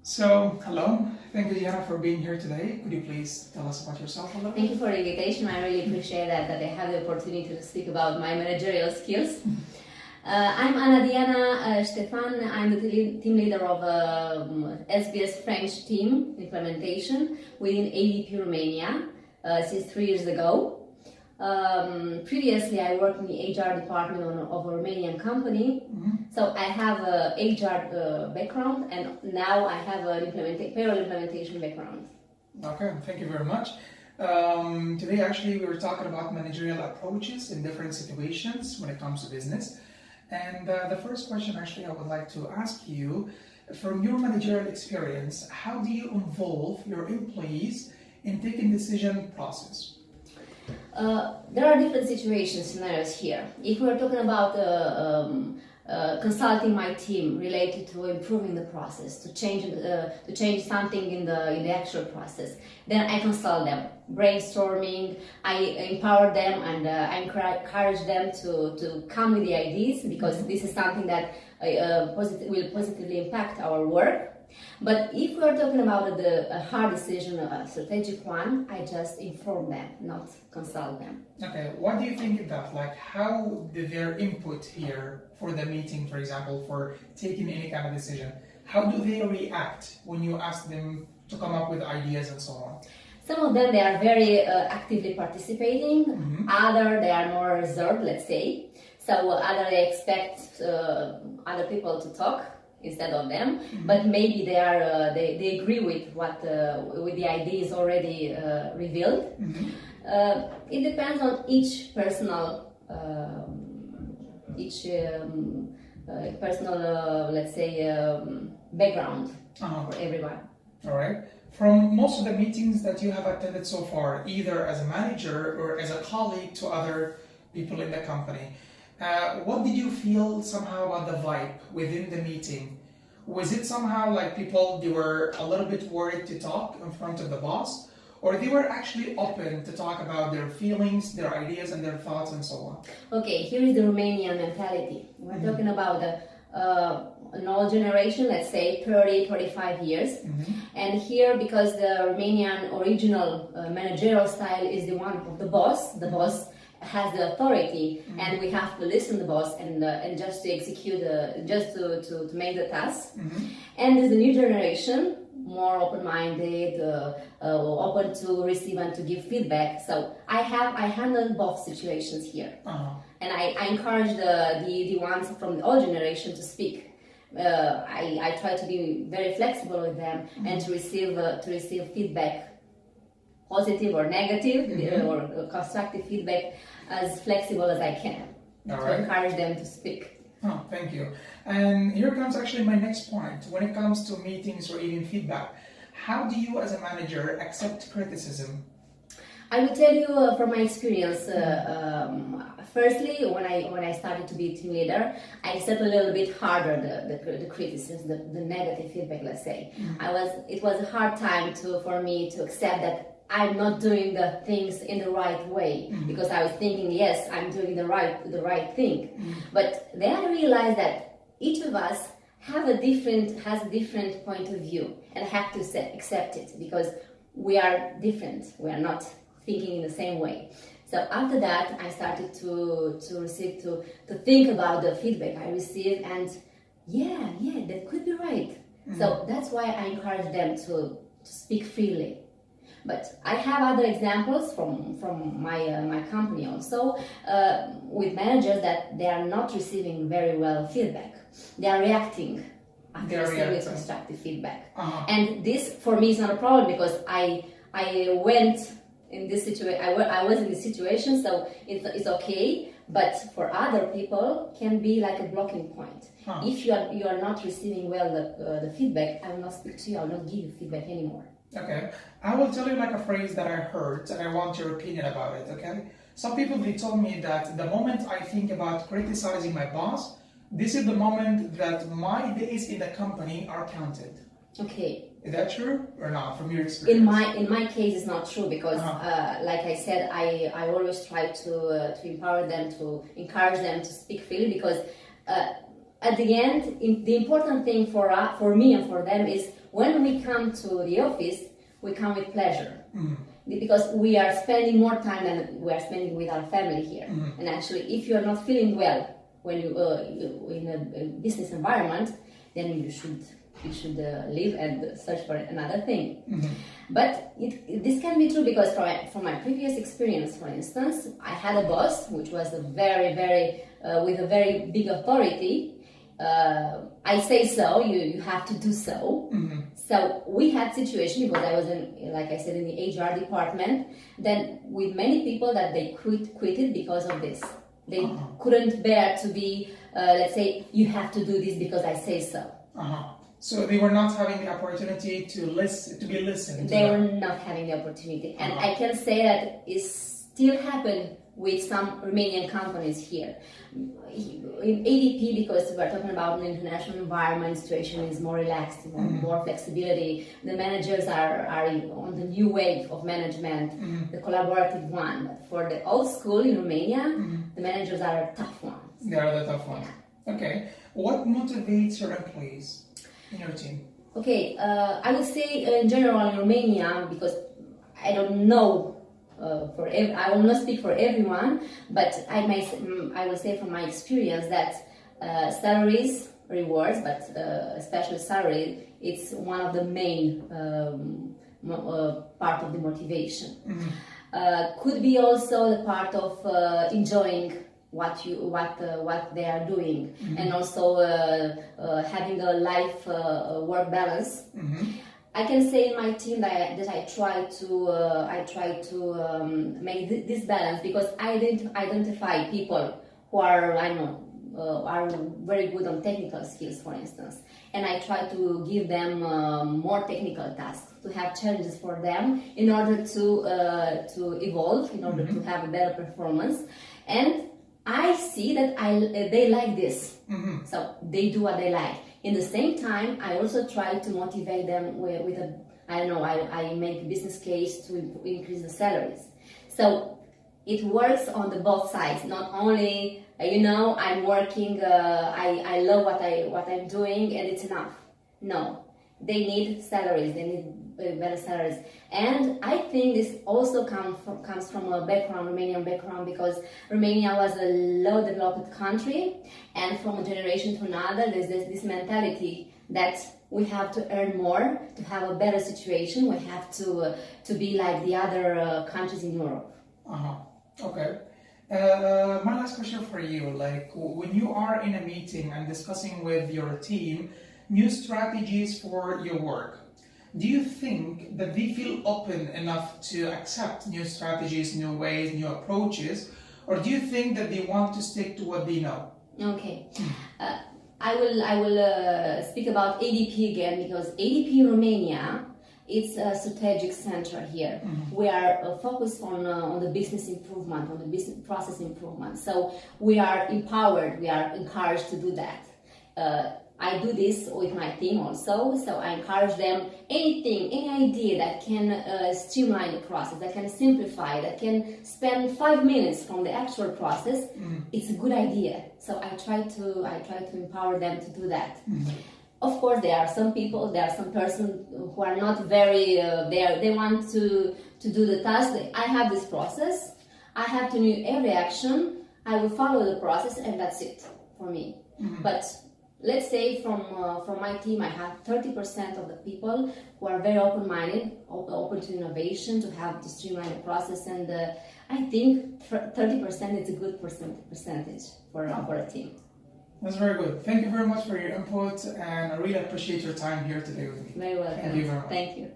So, hello. Thank you, Diana, for being here today. Could you please tell us about yourself a little Thank bit? you for the invitation. I really appreciate that I have the opportunity to speak about my managerial skills. I'm Ana Diana Stefan. I'm the team leader of SBS French team implementation within ADP Romania since 3 years ago. Previously, I worked in the HR department of a Romanian company, so I have a HR background, and now I have a payroll implementation background. Okay, thank you very much. Today, actually, we were talking about managerial approaches in different situations when it comes to business. And the first question, actually, I would like to ask you, from your managerial experience, how do you involve your employees in taking decision process? There are different scenarios here. If we're talking about consulting my team related to improving the process, to change something in the actual process, then I consult them, brainstorming. I empower them and I encourage them to come with the ideas, because this is something that will positively impact our work. But if we are talking about a hard decision, a strategic one, I just inform them, not consult them. Okay, what do you think of that? Like, how did their input here for the meeting, for example, for taking any kind of decision, how do they react when you ask them to come up with ideas and so on? Some of them, they are very actively participating. Other, they are more reserved, let's say. So other, they expect other people to talk instead of them, but maybe they agree with what with the ideas already revealed. It depends on each personal let's say background for everyone. All right. From most of the meetings that you have attended so far, either as a manager or as a colleague to other people in the company, what did you feel somehow about the vibe within the meeting? Was it somehow like they were a little bit worried to talk in front of the boss, or they were actually open to talk about their feelings, their ideas, and their thoughts and so on? Okay, here is the Romanian mentality. We're talking about an old generation, let's say 30, 35 years. And here, because the Romanian original managerial style is the one of the boss has the authority, and we have to listen to the boss and just to execute, just to make the task. And there's the new generation, more open-minded, open to receive and to give feedback. So I handle both situations here, and I encourage the ones from the old generation to speak. I try to be very flexible with them and to receive feedback, positive or negative, or constructive feedback, as flexible as I can, encourage them to speak. Oh, thank you. And here comes actually my next point. When it comes to meetings or even feedback, how do you as a manager accept criticism? I will tell you from my experience. Firstly, when I started to be a team leader, I accepted a little bit harder the criticism, the negative feedback. Let's say it was a hard time for me to accept that I'm not doing the things in the right way, because I was thinking, yes, I'm doing the right thing. But then I realized that each of us has a different point of view, and I have to accept it, because we are different. We are not thinking in the same way. So after that, I started to think about the feedback I received, and yeah, that could be right. So that's why I encourage them to speak freely. But I have other examples from my company also, with managers that they are not receiving very well feedback. They are reacting after receiving constructive feedback. And this for me is not a problem, because I went in this situation. I was in this situation, so it's okay. But for other people, can be like a blocking point. If you are not receiving well the feedback, I will not speak to you. I will not give you feedback anymore. Okay, I will tell you like a phrase that I heard, and I want your opinion about it, okay? Some people, they told me that the moment I think about criticizing my boss, this is the moment that my days in the company are counted. Okay. Is that true or not, from your experience? In my case, it's not true, because like I said, I always try to empower them, to encourage them to speak freely, because at the end, the important thing for me and for them is when we come to the office, we come with pleasure. Because we are spending more time than we are spending with our family here. And actually, if you are not feeling well when you in a business environment, then you should leave and search for another thing. But this can be true because from my previous experience, for instance, I had a boss which was a very with a very big authority. I say so, you have to do so. So we had situation because I was like I said, in the HR department, then with many people that they quitted because of this. They couldn't bear to be, let's say, you have to do this because I say so. So they were not having the opportunity to be listened to. They were not having the opportunity. And I can say that it still happened with some Romanian companies here. In ADP, because we're talking about an international environment, situation is more relaxed, more flexibility. The managers are on the new wave of management, the collaborative one. But for the old school in Romania, the managers are tough ones. They are the tough ones. Okay. What motivates your employees in your team? Okay, I would say in general in Romania, because I don't know. I will not speak for everyone, but I will say from my experience that salaries, rewards, but especially salary, it's one of the main part of the motivation. Could be also the part of enjoying what they are doing, and also having a life work balance. I can say in my team that I try to make this balance, because I identify people who are are very good on technical skills, for instance, and I try to give them more technical tasks, to have challenges for them in order to evolve, in order to have a better performance. And I see that they like this, so they do what they like. In the same time, I also try to motivate them with I make a business case to increase the salaries. So it works on the both sides. Not only I'm working, I love what I'm doing and it's enough. No, they need salaries. They need better salaries. And I think this also comes from a Romanian background, because Romania was a low developed country, and from a generation to another, there's this mentality that we have to earn more to have a better situation. We have to be like the other countries in Europe. Okay. My last question for you, like when you are in a meeting and discussing with your team new strategies for your work, do you think that they feel open enough to accept new strategies, new ways, new approaches, or do you think that they want to stick to what they know? Okay. I will speak about ADP again, because ADP Romania, it's a strategic center here. We are focused on the business improvement, on the business process improvement. So we are empowered, we are encouraged to do that. I do this with my team also, so I encourage them, any idea that can streamline the process, that can simplify, that can spend 5 minutes from the actual process, it's a good idea. So I try to empower them to do that. Of course, there are some people, there are some persons who are not very, they want to do the task. I have this process, I have to know every action, I will follow the process, and that's it for me. But let's say from my team, I have 30% of the people who are very open-minded, open to innovation, to have to streamline the process, and I think 30% is a good percentage for a team. That's very good. Thank you very much for your input, and I really appreciate your time here today with me. Very welcome. Thank you very much. Thank you.